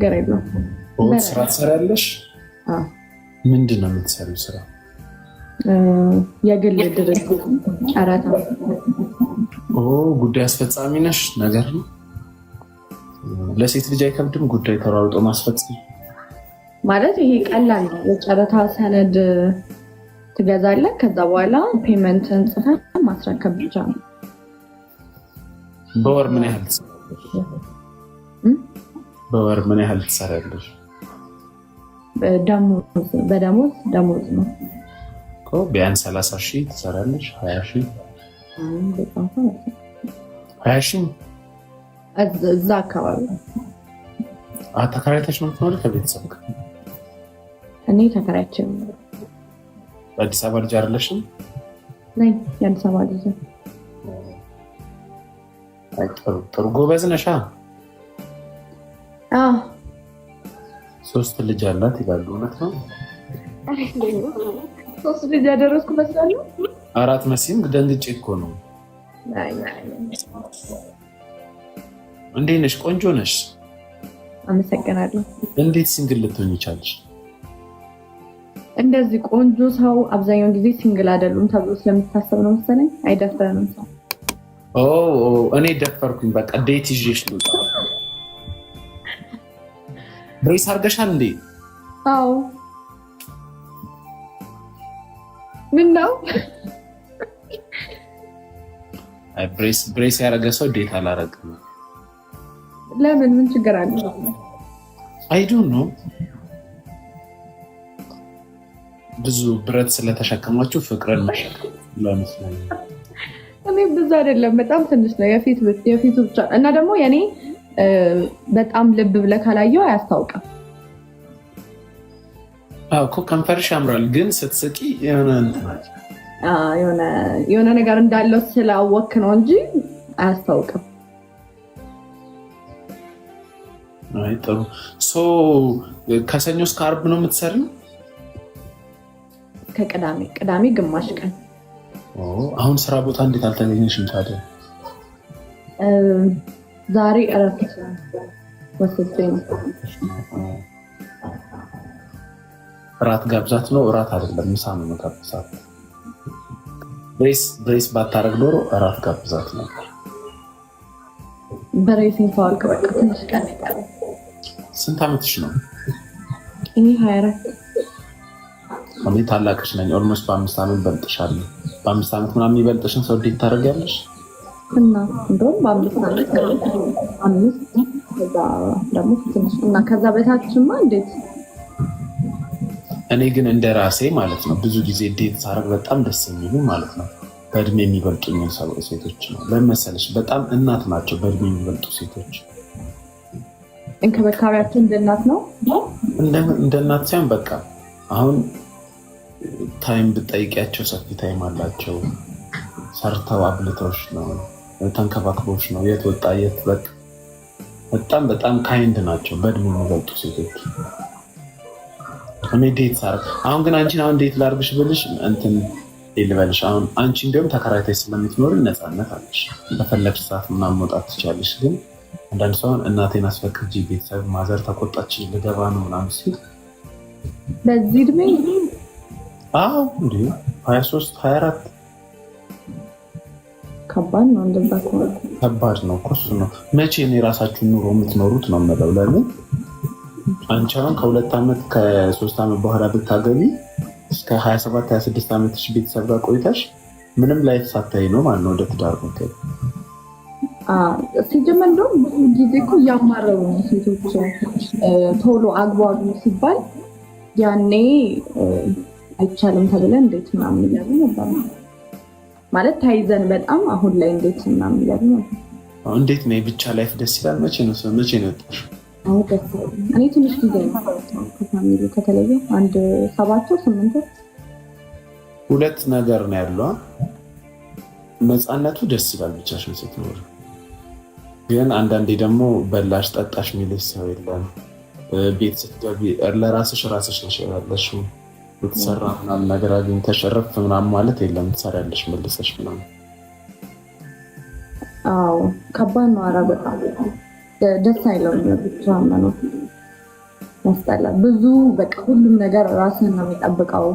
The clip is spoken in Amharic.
ነገር የለም። ስራ ትሰሪያለሽ? ምንድን ነው የምትሰሪው ስራ? የግል ድርጅት ጨረታ። ጉዳይ አስፈጻሚ ነሽ ነገር ነው። ለሴት ልጅ አይከብድም ጉዳይ ተሯሩጦ ማስፈጸም? ማለት ይሄ ቀላል ነው። የጨረታ ሰነድ ትገዛለህ፣ ከዛ በኋላ ፔመንትን ጽፈህ ማስረከብ ብቻ ነው። በወር ምን ያህል ትሰሪያለሽ? በደሞዝ ነው እኮ ቢያንስ 30 ሺህ ትሰሪያለሽ? 20 ሺህ 20 ሺህ እዛ አካባቢ። ተከራይተሽ ነው የምትኖሪው ከቤተሰብ ጋር? እኔ ተከራይቼ ነው። በአዲስ አበባ ልጅ አይደለሽም? ነኝ፣ የአዲስ አበባ ልጅ። ጥሩ ጎበዝ ነሻ። 3 ልጅ አላት ይላሉ፣ እውነት ነው? 3 ልጅ ያደረስኩ መስላለሁ። 4 መሲም ደንግጬ እኮ ነው። እንዴት ነሽ? ቆንጆ ነሽ። አመሰግናለሁ። እንዴት ሲንግል ልትሆኚ ቻልሽ? እንደዚህ ቆንጆ ሰው አብዛኛውን ጊዜ ሲንግል አይደሉም ተብሎ ስለሚታሰብ ነው መሰለኝ። አይደፍረንም ሰው። እኔ ደፈርኩኝ። በቃ ዴት ይዤሽ ልውጣ። ብሬስ አድርገሻል እንዴ? አዎ። ምን ነው? ብሬስ ያደረገ ሰው ዴት አላረግም። ለምን? ምን ችግር አለ? አይ ዶንት ኖ። ብዙ ብረት ስለተሸከማችሁ ፍቅርን መሸከም ለምሳሌ እኔ ብዙ አይደለም፣ በጣም ትንሽ ነው። የፊቱ ብቻ እና ደግሞ የኔ በጣም ልብ ብለህ ካላየው አያስታውቅም። እኮ ከንፈርሽ ያምራል፣ ግን ስትስቂ የሆነ ነገር እንዳለው ስላወክ ነው እንጂ አያስታውቅም። አይ ጥሩ። ከሰኞ እስከ ዓርብ ነው የምትሰሪው? ቅዳሜ ግማሽ ቀን። አሁን ስራ ቦታ እንዴት አልተገኘሽም ታዲያ? ዛሬ እረፍት ወስጄ ነው። እራት ጋብዛት ነው? እራት አይደለም ምሳ ነው ጋብዛት። ብሬስ ባታረግ ኖሮ እራት ጋብዛት ነበር። ብሬስን ተዋልክ በቃ ትንሽ ቀን ይቀር። ስንት ዓመትሽ ነው? እኔ 24። እኔ ታላቅሽ ነኝ። ኦልሞስት በ5 ዓመት በልጥሻለሁ። በ5 ዓመት ምናምን የሚበልጥሽን ሰው እንዴት ታደርጊያለሽ? እና እንደውም በ5 ዓመት ከዛ ደግሞ ትንሽ እና ከዛ በታችማ እንዴት? እኔ ግን እንደ ራሴ ማለት ነው ብዙ ጊዜ ዴት ሳደርግ በጣም ደስ የሚሉ ማለት ነው በእድሜ የሚበልጡኝ ሴቶች ነው። ለመሰለሽ በጣም እናት ናቸው በእድሜ የሚበልጡ ሴቶች። እንክብካቤያቸው እንደ እናት ነው። እንደ እናት ሳይሆን በቃ አሁን ታይም ብጠይቂያቸው ሰፊ ታይም አላቸው። ሰርተው አብልተውሽ ነው፣ ተንከባክቦሽ ነው። የት ወጣ የት በቃ በጣም ካይንድ ናቸው በእድሜ የሚበልጡ ሴቶች። እኔ ዴት ሳደርግ አሁን ግን አንቺን ዴት ላድርግሽ ብልሽ እንትን ልበልሽ። አሁን አንቺ እንዲሁም ተከራይተሽ ስለምትኖሪ ነፃነት አለሽ፣ በፈለግሽ ሰዓት ምናምን መውጣት ትችያለሽ። ግን አንዳንድ ሰው እናቴን አስፈቅጂ ቤተሰብ ማዘር ተቆጣች ልገባ ነው ምናምን ሲል በዚህ እድሜ እንዲ 23 24 ከባድ ነው። እንደዛ ከሆነ ከባድ ነው እኮ እሱ ነው። መቼ ነው የራሳችሁን ኑሮ የምትኖሩት ነው የምለው። ለምን አንቺ አሁን ከ2 ዓመት ከ3 ዓመት በኋላ ብታገቢ እስከ 27 26 ዓመትሽ ቤተሰብ ጋር ቆይታሽ ምንም ላይፍ ሳታይ ነው ማለት ነው ወደ ትዳር መገብ። ሲጀመር እንደውም ብዙ ጊዜ እኮ እያማረሩ ነው ሴቶች ቶሎ አግባቡ ሲባል ያኔ አይቻልም ተብለን እንዴት ምናምን እያሉ ነበር ማለት ተይዘን በጣም አሁን ላይ እንዴት ምናምን እያሉ ነበር። እንዴት ነው ብቻ ላይፍ ደስ ይላል። መቼ ነው የወጣሽው? እኔ ትንሽ ጊዜ ነው ከፋሚሊ ከተለየ 7 ወር 8 ወር። 2 ነገር ነው ያለው። ነፃነቱ ደስ ይላል ብቻሽን ስትኖር፣ ግን አንዳንዴ ደግሞ በላሽ ጠጣሽ የሚልሽ ሰው የለም። ቤት ስትገቢ ለራስሽ ነሽ ያለሽው። የተሰራ ምናምን ነገር አግኝተሽ እረፍ ምናምን ማለት የለም። ትሰሪያለሽ መልሰሽ ምናምን። ከባድ ነው። ኧረ በጣም ደስ አይለውም ብቻ መኖር። ያስጠላል። ብዙ በቃ ሁሉም ነገር ራስን ነው የሚጠብቀው።